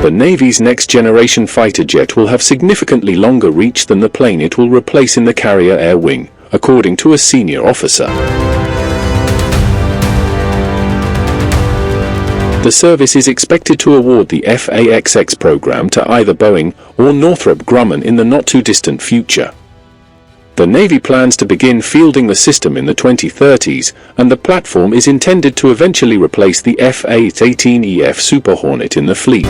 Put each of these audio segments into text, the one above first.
The Navy's next-generation fighter jet will have significantly longer reach than the plane it will replace in the carrier air wing, according to a senior officer. The service is expected to award the F/A-XX program to either Boeing or Northrop Grumman in the not-too-distant future. The Navy plans to begin fielding the system in the 2030s, and the platform is intended to eventually replace the F-18EF Super Hornet in the fleet.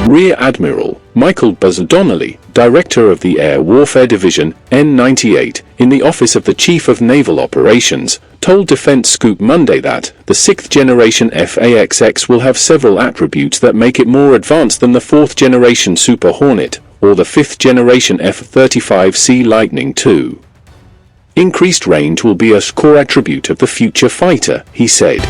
Rear Admiral Michael Buzz Donnelly, Director of the Air Warfare Division, N98, in the Office of the Chief of Naval Operations, told DefenseScoop Monday that the 6th-generation F/A-XX will have several attributes that make it more advanced than the 4th-generation Super Hornet or the 5th-generation F-35C Lightning II. Increased range will be a core attribute of the future fighter, he said.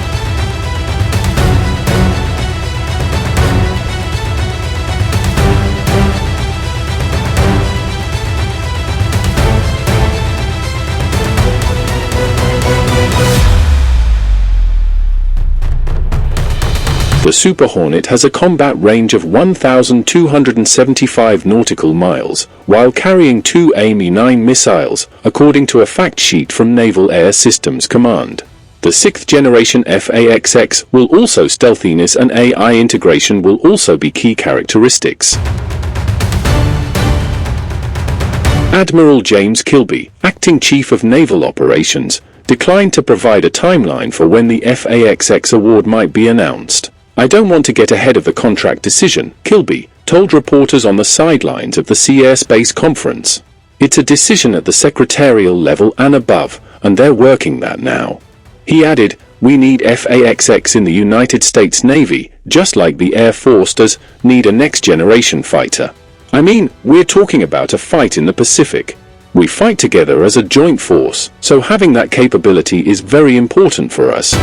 The Super Hornet has a combat range of 1,275 nautical miles, while carrying 2 AIM-9 missiles, according to a fact sheet from Naval Air Systems Command. The 6th-generation F/A-XX will also stealthiness and AI integration will also be key characteristics. Admiral James Kilby, Acting Chief of Naval Operations, declined to provide a timeline for when the F/A-XX award might be announced. "I don't want to get ahead of the contract decision," Kilby told reporters on the sidelines of the Sea Airspace Conference. "It's a decision at the secretarial level and above, and they're working that now." He added, "We need F/A-XX in the United States Navy, just like the Air Force does need a next-generation fighter. I mean, we're talking about a fight in the Pacific. We fight together as a joint force, so having that capability is very important for us."